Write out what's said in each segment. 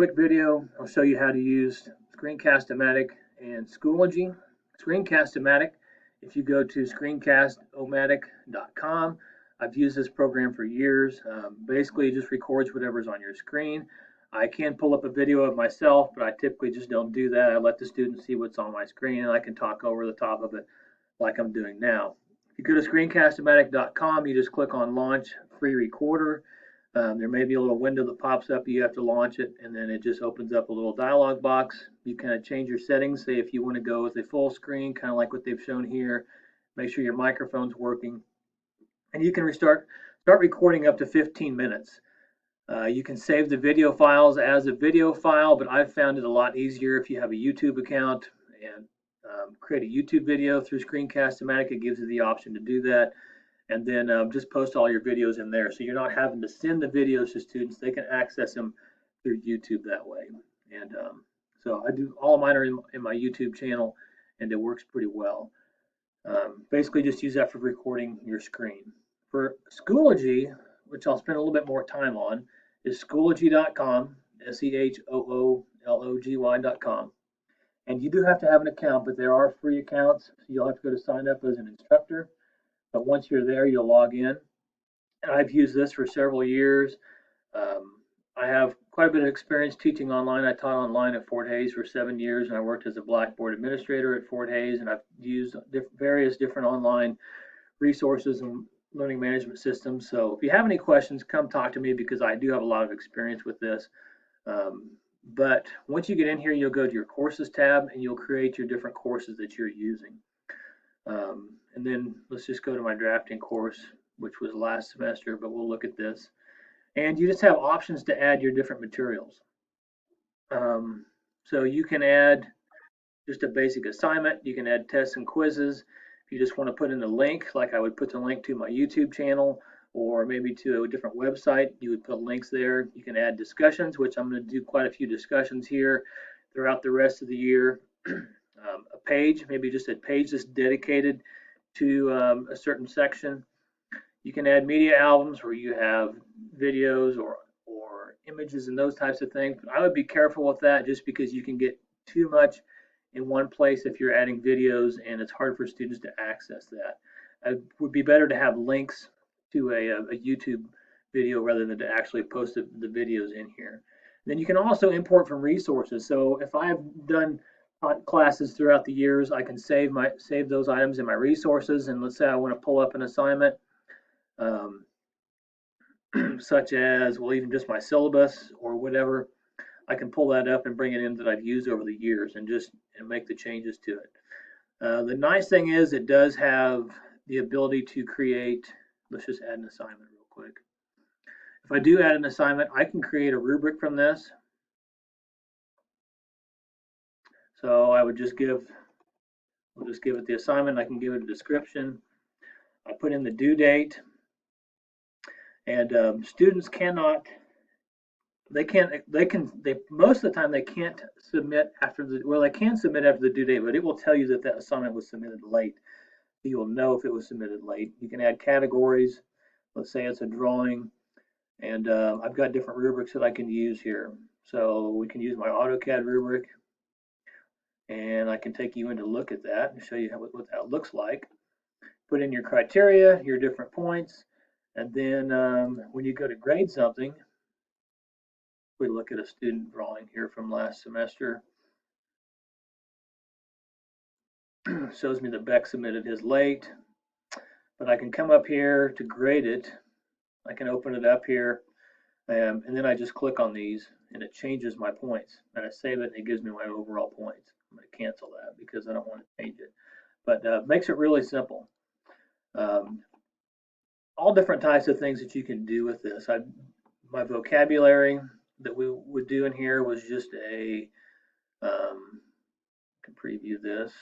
quick video. I'll show you how to use Screencastomatic and Schoology. Screencastomatic, if you go to screencastomatic.com, I've used this program for years. Basically, it just records whatever's on your screen. I can pull up a video of myself, but I typically just don't do that. I let the student see what's on my screen, and I can talk over the top of it like I'm doing now. If you go to screencastomatic.com, you just click on Launch Free Recorder. There may be a little window that pops up. You have to launch it, and then it just opens up a little dialog box. You kind of change your settings. Say if you want to go with a full screen, kind of like what they've shown here. Make sure your microphone's working, and you can start recording up to 15 minutes. You can save the video files as a video file, but I've found it a lot easier if you have a YouTube account and create a YouTube video through Screencast-O-Matic. It gives you the option to do that. And then just post all your videos in there. So you're not having to send the videos to students. They can access them through YouTube that way. And so I do, all of mine are in my YouTube channel, and it works pretty well. Basically just use that for recording your screen. For Schoology, which I'll spend a little bit more time on, is Schoology.com, SEHOOLOGY.com. And you do have to have an account, but there are free accounts. So you'll have to go to sign up as an instructor. But once you're there, you'll log in. And I've used this for several years. I have quite a bit of experience teaching online. I taught online at Fort Hays for 7 years, and I worked as a Blackboard administrator at Fort Hays, and I've used various different online resources and learning management systems. So if you have any questions, come talk to me because I do have a lot of experience with this. But once you get in here, you'll go to your courses tab, and you'll create your different courses that you're using. And then let's just go to my drafting course, which was last semester, but we'll look at this. And you just have options to add your different materials. So you can add just a basic assignment. You can add tests and quizzes. If you just want to put in a link, like I would put the link to my YouTube channel or maybe to a different website, you would put links there. You can add discussions, which I'm going to do quite a few discussions here throughout the rest of the year. A page, maybe just a page that's dedicated to a certain section. You can add media albums where you have videos or images and those types of things. But I would be careful with that just because you can get too much in one place if you're adding videos, and it's hard for students to access that. It would be better to have links to a YouTube video rather than to actually post the videos in here. Then you can also import from resources. So if I've done classes throughout the years, I can save those items in my resources. And let's say I want to pull up an assignment, such as, well, even just my syllabus or whatever, I can pull that up and bring it in that I've used over the years and make the changes to it. The nice thing is it does have the ability to create, let's just add an assignment real quick. If I do add an assignment, I can create a rubric from this. So I would just we'll just give it the assignment. I can give it a description. I put in the due date, and students cannot. They most of the time they can't submit after the. Well, they can submit after the due date, but it will tell you that that assignment was submitted late. So you will know if it was submitted late. You can add categories. Let's say it's a drawing, and I've got different rubrics that I can use here. So we can use my AutoCAD rubric. And I can take you in to look at that and show you what that looks like. Put in your criteria, your different points, and then when you go to grade something, we look at a student drawing here from last semester. Shows me that Beck submitted his late, but I can come up here to grade it. I can open it up here, and then I just click on these, and it changes my points. And I save it, and it gives me my overall points. I'm going to cancel that because I don't want to change it. But makes it really simple. All different types of things that you can do with this. My vocabulary that we would do in here was just I can preview this.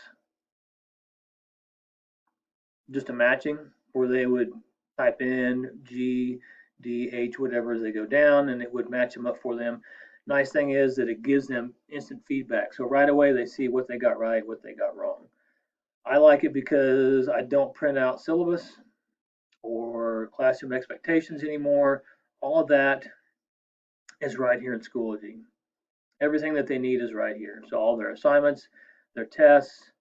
Just a matching where they would type in G, D, H, whatever as they go down, and it would match them up for them. Nice thing is that it gives them instant feedback. So right away they see what they got right, what they got wrong. I like it because I don't print out syllabus or classroom expectations anymore. All of that is right here in Schoology. Everything that they need is right here. So all their assignments, their tests,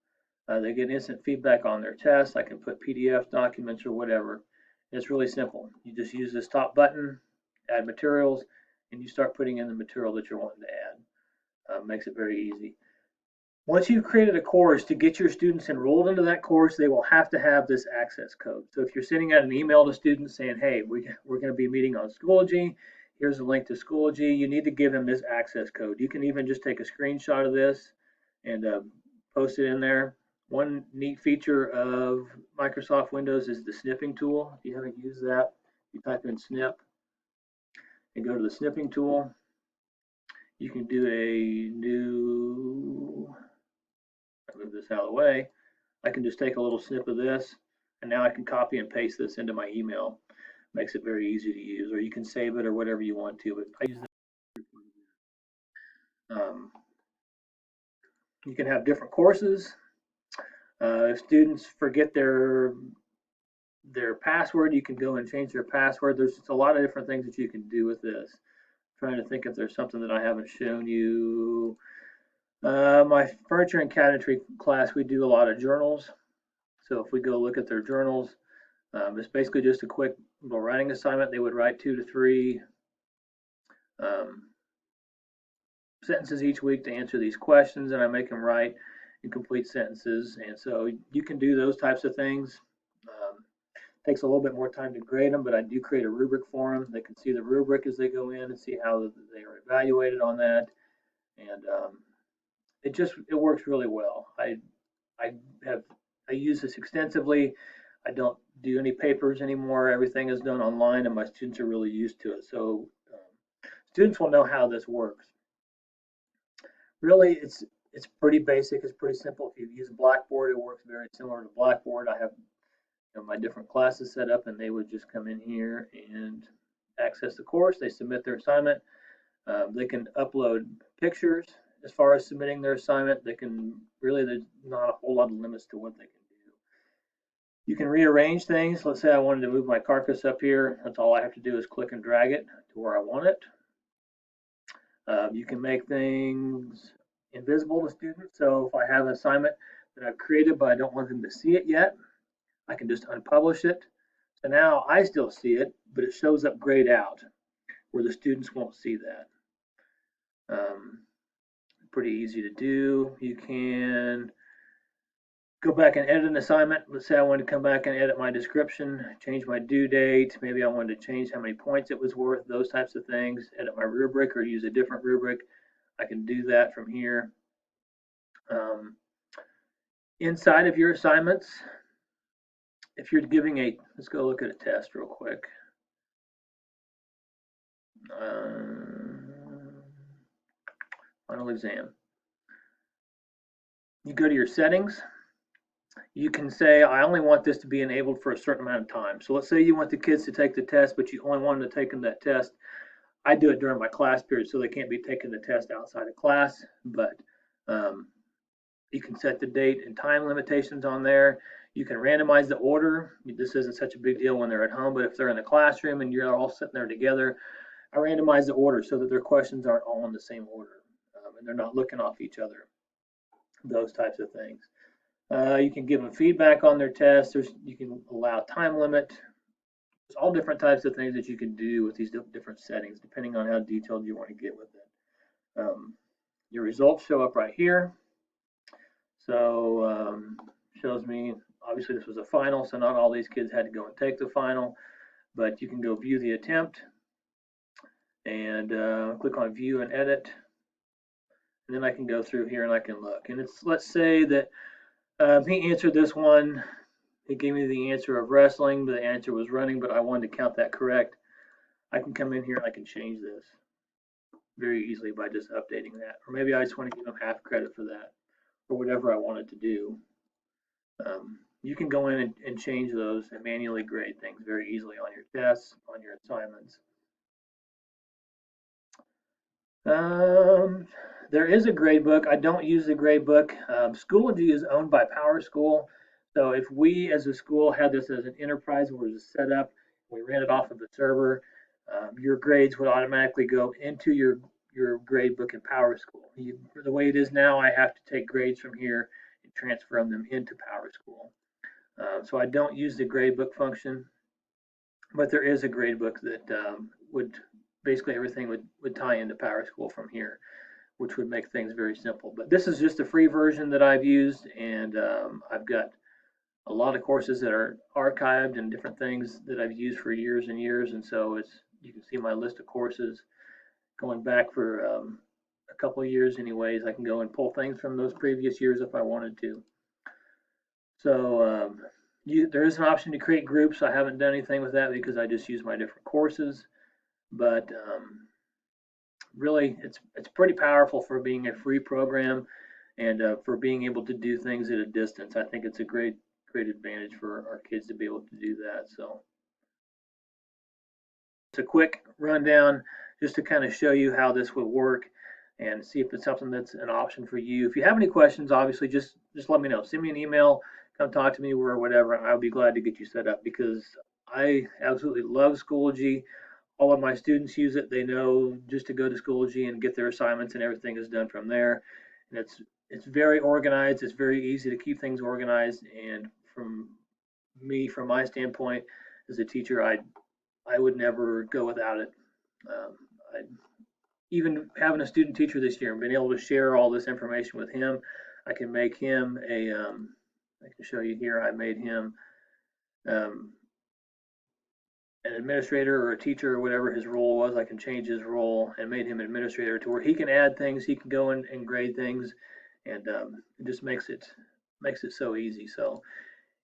they get instant feedback on their tests. I can put PDF documents or whatever. It's really simple. You just use this top button, add materials, and you start putting in the material that you're wanting to add. Makes it very easy. Once you've created a course, to get your students enrolled into that course, they will have to have this access code. So if you're sending out an email to students saying, hey, we're going to be meeting on Schoology, here's a link to Schoology, you need to give them this access code. You can even just take a screenshot of this and post it in there. One neat feature of Microsoft Windows is the snipping tool. If you haven't used that, you type in snip and go to the snipping tool. You can do a new, I'll move this out of the way. I can just take a little snip of this, and now I can copy and paste this into my email. Makes it very easy to use, or you can save it or whatever you want to. But I use that. You can have different courses. If students forget their password, you can go and change their password. There's just a lot of different things that you can do with this. I'm trying to think if there's something that I haven't shown you. My furniture and cabinetry class, we do a lot of journals. So if we go look at their journals, it's basically just a quick little writing assignment. They would write 2 to 3 sentences each week to answer these questions, and I make them write in complete sentences. And so you can do those types of things. Takes a little bit more time to grade them, but I do create a rubric for them. They can see the rubric as they go in and see how they are evaluated on that. And it works really well. I use this extensively. I don't do any papers anymore. Everything is done online, and my students are really used to it. So students will know how this works. Really, it's pretty basic. It's pretty simple. If you've used Blackboard, it works very similar to Blackboard. I have my different classes set up, and they would just come in here and access the course. They submit their assignment. They can upload pictures as far as submitting their assignment. There's not a whole lot of limits to what they can do. You can rearrange things. Let's say I wanted to move my carcass up here. That's all I have to do is click and drag it to where I want it. You can make things invisible to students. So if I have an assignment that I've created but I don't want them to see it yet, I can just unpublish it. So now I still see it, but it shows up grayed out where the students won't see that. Pretty easy to do. You can go back and edit an assignment. Let's say I want to come back and edit my description, change my due date. Maybe I wanted to change how many points it was worth, those types of things. Edit my rubric or use a different rubric. I can do that from here. Inside of your assignments, if you're giving let's go look at a test real quick. Final exam. You go to your settings. You can say, I only want this to be enabled for a certain amount of time. So let's say you want the kids to take the test, but you only want them to take that test. I do it during my class period, so they can't be taking the test outside of class, but you can set the date and time limitations on there. You can randomize the order. This isn't such a big deal when they're at home, but if they're in the classroom and you're all sitting there together, I randomize the order so that their questions aren't all in the same order and they're not looking off each other. Those types of things. You can give them feedback on their tests. You can allow time limit. There's all different types of things that you can do with these different settings, depending on how detailed you want to get with it. Your results show up right here. So shows me, obviously this was a final, so not all these kids had to go and take the final, but you can go view the attempt and click on view and edit. And then I can go through here and I can look. And let's say that he answered this one. He gave me the answer of wrestling, but the answer was running, but I wanted to count that correct. I can come in here and I can change this very easily by just updating that. Or maybe I just want to give them half credit for that, or whatever I wanted to do. You can go in and change those and manually grade things very easily on your tests, on your assignments. There is a gradebook. I don't use the gradebook. Schoology is owned by PowerSchool. So if we as a school had this as an enterprise where it was set up, we ran it off of the server, your grades would automatically go into your your gradebook in PowerSchool. The way it is now, I have to take grades from here and transfer them into PowerSchool. So I don't use the gradebook function, but there is a gradebook that would basically everything would tie into PowerSchool from here, which would make things very simple. But this is just a free version that I've used, and I've got a lot of courses that are archived and different things that I've used for years and years. And so you can see my list of courses going back for a couple of years anyways. I can go and pull things from those previous years if I wanted to. So there is an option to create groups. I haven't done anything with that because I just use my different courses. But really, it's pretty powerful for being a free program and for being able to do things at a distance. I think it's a great advantage for our kids to be able to do that. So it's a quick rundown just to kind of show you how this would work and see if it's something that's an option for you. If you have any questions, obviously just let me know. Send me an email, come talk to me or whatever. I'll be glad to get you set up because I absolutely love Schoology. All of my students use it. They know just to go to Schoology and get their assignments, and everything is done from there. And it's very organized. It's very easy to keep things organized. And from my standpoint as a teacher, I would never go without it. Even having a student teacher this year and being able to share all this information with him, I can make him I can show you here. I made him an administrator or a teacher or whatever his role was. I can change his role and made him an administrator to where he can add things, he can go in and grade things, and it just makes it so easy. So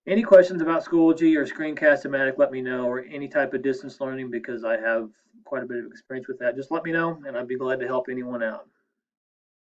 any questions about Schoology or Screencastomatic, let me know, or any type of distance learning because I have quite a bit of experience with that. Just let me know, and I'd be glad to help anyone out.